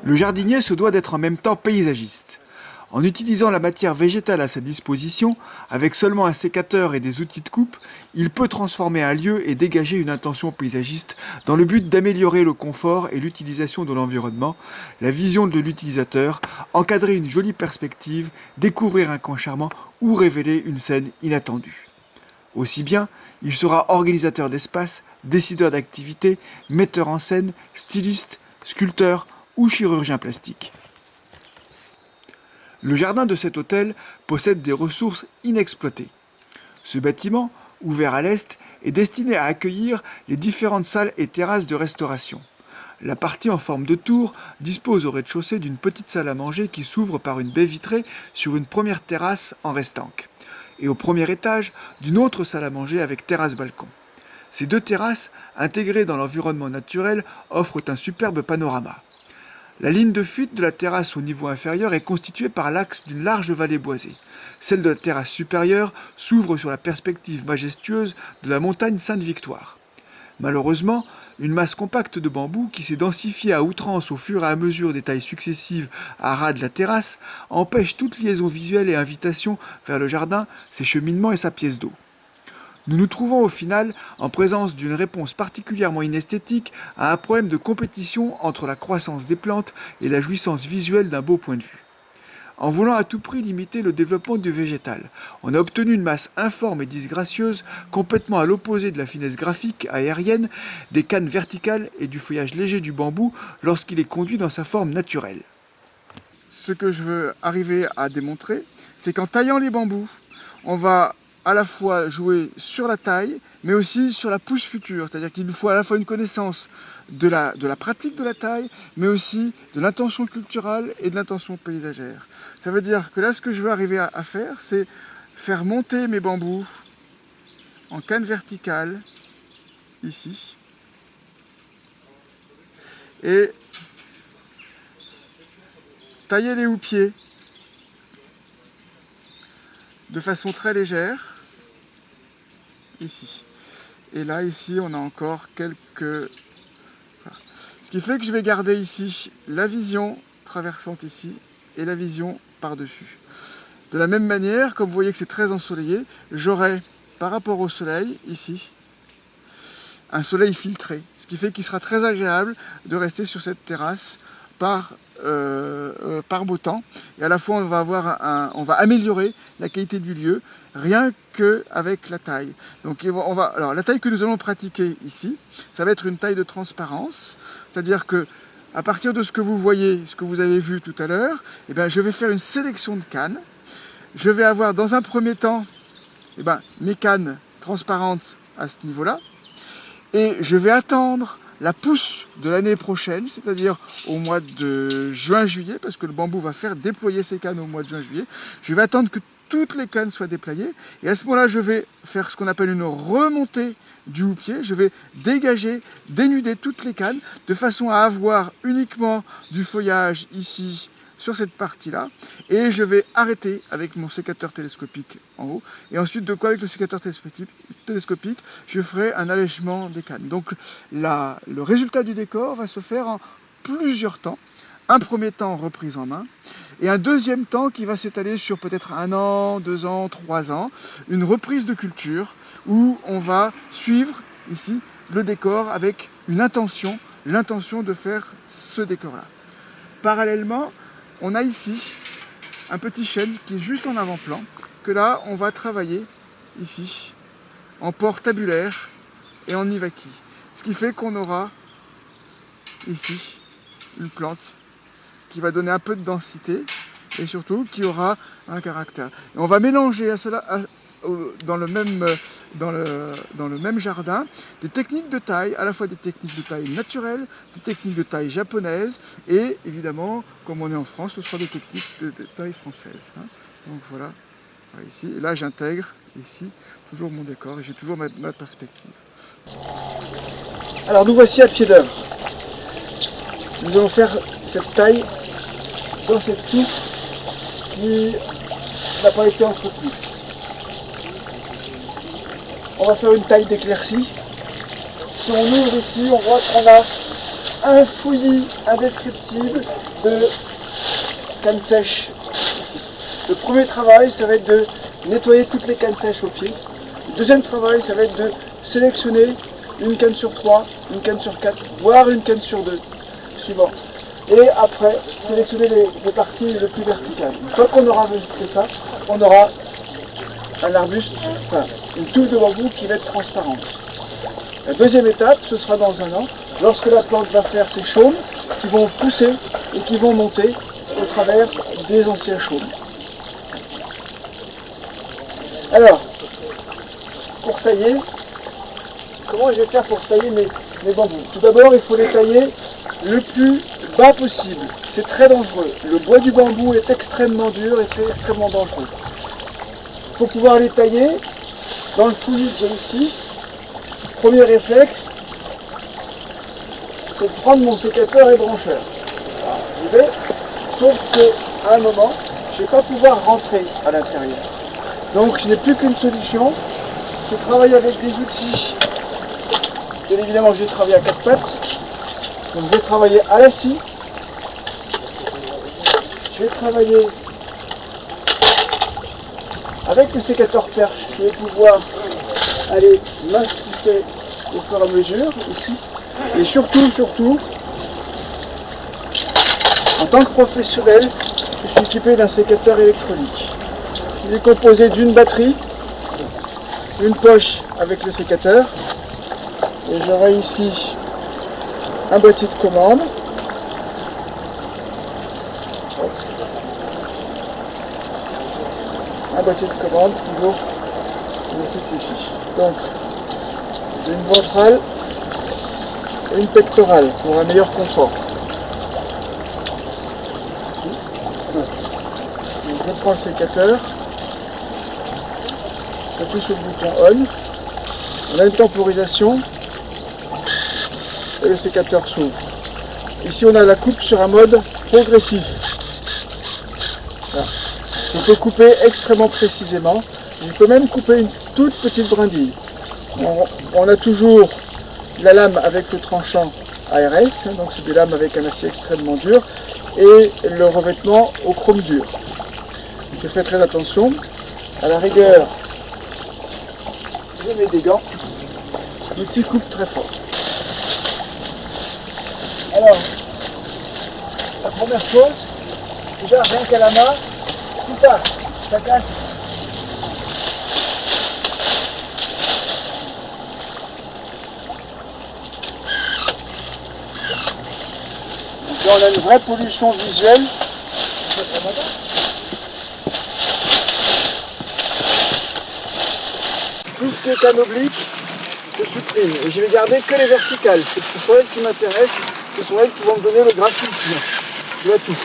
Le jardinier se doit d'être en même temps paysagiste. En utilisant la matière végétale à sa disposition, avec seulement un sécateur et des outils de coupe, il peut transformer un lieu et dégager une intention paysagiste dans le but d'améliorer le confort et l'utilisation de l'environnement, la vision de l'utilisateur, encadrer une jolie perspective, découvrir un coin charmant ou révéler une scène inattendue. Aussi bien, il sera organisateur d'espace, décideur d'activités, metteur en scène, styliste, sculpteur ou chirurgien plastique. Le jardin de cet hôtel possède des ressources inexploitées. Ce bâtiment, ouvert à l'est, est destiné à accueillir les différentes salles et terrasses de restauration. La partie en forme de tour dispose au rez-de-chaussée d'une petite salle à manger qui s'ouvre par une baie vitrée sur une première terrasse en restanque, et au premier étage d'une autre salle à manger avec terrasse-balcon. Ces deux terrasses, intégrées dans l'environnement naturel, offrent un superbe panorama. La ligne de fuite de la terrasse au niveau inférieur est constituée par l'axe d'une large vallée boisée. Celle de la terrasse supérieure s'ouvre sur la perspective majestueuse de la montagne Sainte-Victoire. Malheureusement, une masse compacte de bambous qui s'est densifiée à outrance au fur et à mesure des tailles successives à ras de la terrasse empêche toute liaison visuelle et invitation vers le jardin, ses cheminements et sa pièce d'eau. Nous nous trouvons au final en présence d'une réponse particulièrement inesthétique à un problème de compétition entre la croissance des plantes et la jouissance visuelle d'un beau point de vue. En voulant à tout prix limiter le développement du végétal, on a obtenu une masse informe et disgracieuse, complètement à l'opposé de la finesse graphique aérienne, des cannes verticales et du feuillage léger du bambou lorsqu'il est conduit dans sa forme naturelle. Ce que je veux arriver à démontrer, c'est qu'en taillant les bambous, on va à la fois jouer sur la taille, mais aussi sur la pousse future. C'est-à-dire qu'il nous faut à la fois une connaissance de la pratique de la taille, mais aussi de l'intention culturelle et de l'intention paysagère. Ça veut dire que là, ce que je veux arriver à faire, c'est faire monter mes bambous en canne verticale, ici, et tailler les houppiers de façon très légère, ici. Et là, ici, on a encore quelques... Voilà. Ce qui fait que je vais garder ici la vision traversante ici et la vision par-dessus. De la même manière, comme vous voyez que c'est très ensoleillé, j'aurai, par rapport au soleil, ici, un soleil filtré. Ce qui fait qu'il sera très agréable de rester sur cette terrasse par beau temps, et à la fois on va améliorer la qualité du lieu rien qu'avec la taille. Donc alors la taille que nous allons pratiquer ici, ça va être une taille de transparence, c'est-à-dire que à partir de ce que vous voyez, ce que vous avez vu tout à l'heure, eh bien, je vais faire une sélection de cannes. Je vais avoir dans un premier temps mes cannes transparentes à ce niveau-là, et je vais attendre la pousse de l'année prochaine, c'est-à-dire au mois de juin-juillet, parce que le bambou va faire déployer ses cannes au mois de juin-juillet. Je vais attendre que toutes les cannes soient déployées, et à ce moment-là, je vais faire ce qu'on appelle une remontée du houppier. Je vais dégager, dénuder toutes les cannes, de façon à avoir uniquement du feuillage ici, sur cette partie-là, et je vais arrêter avec mon sécateur télescopique en haut, et ensuite avec le sécateur télescopique, je ferai un allègement des cannes. Donc le résultat du décor va se faire en plusieurs temps. Un premier temps reprise en main, et un deuxième temps qui va s'étaler sur peut-être 1 an, 2 ans, 3 ans, une reprise de culture, où on va suivre ici le décor avec l'intention de faire ce décor-là. Parallèlement, on a ici un petit chêne qui est juste en avant-plan, que là on va travailler ici en port tabulaire et en ivaki. Ce qui fait qu'on aura ici une plante qui va donner un peu de densité et surtout qui aura un caractère. Et on va mélanger à cela, dans le même jardin, des techniques de taille, à la fois des techniques de taille naturelle, des techniques de taille japonaise, et évidemment, comme on est en France, ce sera des techniques de taille française. Donc voilà, ici, et là j'intègre ici toujours mon décor, et j'ai toujours ma perspective. Alors nous voici à pied d'œuvre. Nous allons faire cette taille dans cette soupe qui n'a pas été entretenue. On va faire une taille d'éclaircie. Si on ouvre ici, on voit qu'on a un fouillis indescriptible de cannes sèches. Le premier travail, ça va être de nettoyer toutes les cannes sèches au pied. Le deuxième travail, ça va être de sélectionner une canne sur 3, une canne sur 4, voire une canne sur 2, suivant. Et après, sélectionner les parties les plus verticales. Une fois qu'on aura fait ça, on aura un arbuste, enfin, une touffe de bambou qui va être transparente. La deuxième étape, ce sera dans un an, lorsque la plante va faire ses chaumes, qui vont pousser et qui vont monter au travers des anciens chaumes. Alors, pour tailler, comment je vais faire pour tailler mes bambous? Tout d'abord, il faut les tailler le plus bas possible. C'est très dangereux. Le bois du bambou est extrêmement dur et extrêmement dangereux. Il faut pouvoir les tailler dans le fouillis que j'ai ici. Premier réflexe, c'est de prendre mon sécateur et brancheur. Alors, j'y vais, sauf qu'à un moment, je ne vais pas pouvoir rentrer à l'intérieur. Donc je n'ai plus qu'une solution, c'est travailler avec des outils. Bien évidemment, je vais travailler à 4 pattes. Donc je vais travailler à la scie. Je vais travailler avec le sécateur perche. Je vais pouvoir aller m'instruiter au fur et à mesure ici. Et surtout, en tant que professionnel, je suis équipé d'un sécateur électronique. Il est composé d'une batterie, une poche avec le sécateur, et j'aurai ici un boîtier de commande. Un boîtier de commande, toujours ici. Donc, j'ai une ventrale et une pectorale pour un meilleur confort. Donc, je prends le sécateur, j'appuie sur le bouton on, on a une temporisation et le sécateur s'ouvre. Ici on a la coupe sur un mode progressif. Voilà. Je peux couper extrêmement précisément, je peux même couper une toute petite brindille. On a toujours la lame avec le tranchant ARS, donc c'est des lames avec un acier extrêmement dur, et le revêtement au chrome dur. Je fais très attention, à la rigueur, je mets des gants, l'outil coupe très fort. Alors, la première chose, déjà rien qu'à la main, tout ça casse. Donc là on a une vraie pollution visuelle. Tout ce qui est en oblique, je supprime. Et je vais garder que les verticales. Ce sont elles qui m'intéressent, ce sont elles qui vont me donner le graphisme. Je vois tout.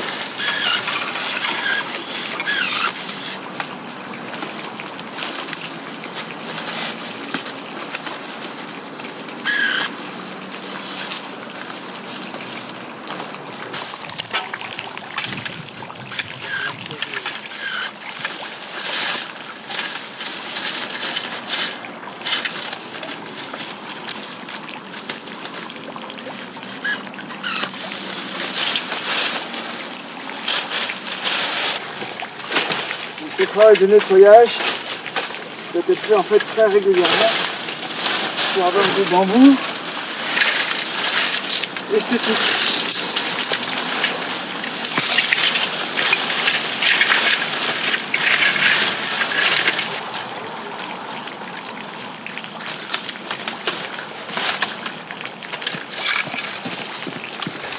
Le travail de nettoyage doit être fait en fait très régulièrement pour avoir des bambous esthétiques.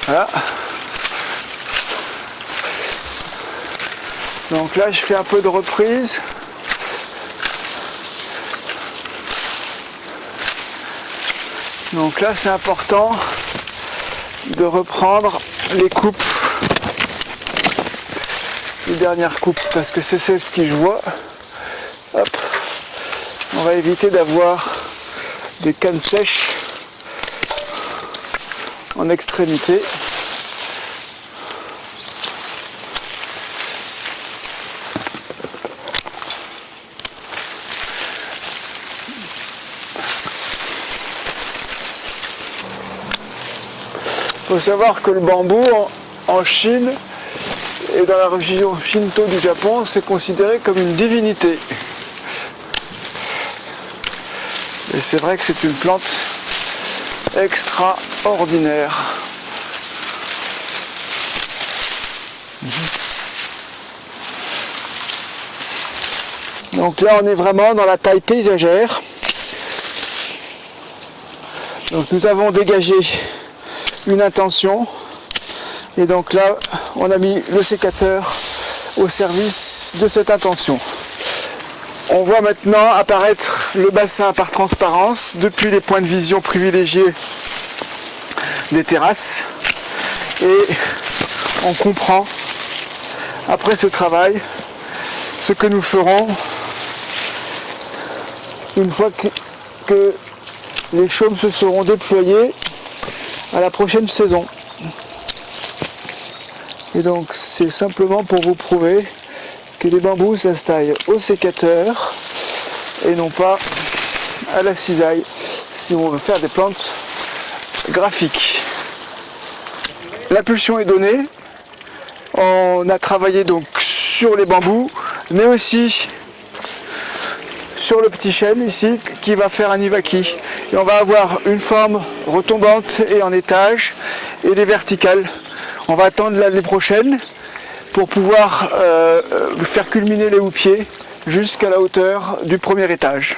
Voilà. Donc là, je fais un peu de reprise. Donc là, c'est important de reprendre les coupes, les dernières coupes, parce que c'est celle qui je vois. Hop. On va éviter d'avoir des cannes sèches en extrémité. Il faut savoir que le bambou, en Chine et dans la religion Shinto du Japon, c'est considéré comme une divinité. Et c'est vrai que c'est une plante extraordinaire. Donc là on est vraiment dans la taille paysagère. Donc nous avons dégagé une intention et donc là on a mis le sécateur au service de cette intention. On voit maintenant apparaître le bassin par transparence depuis les points de vision privilégiés des terrasses et on comprend après ce travail ce que nous ferons une fois que les chaumes se seront déployés à la prochaine saison. Et donc c'est simplement pour vous prouver que les bambous s'installent au sécateur et non pas à la cisaille si on veut faire des plantes graphiques. L'impulsion est donnée. On a travaillé donc sur les bambous mais aussi sur le petit chêne ici qui va faire un ivaki. Et on va avoir une forme retombante et en étage et des verticales. On va attendre l'année prochaine pour pouvoir faire culminer les houppiers jusqu'à la hauteur du premier étage.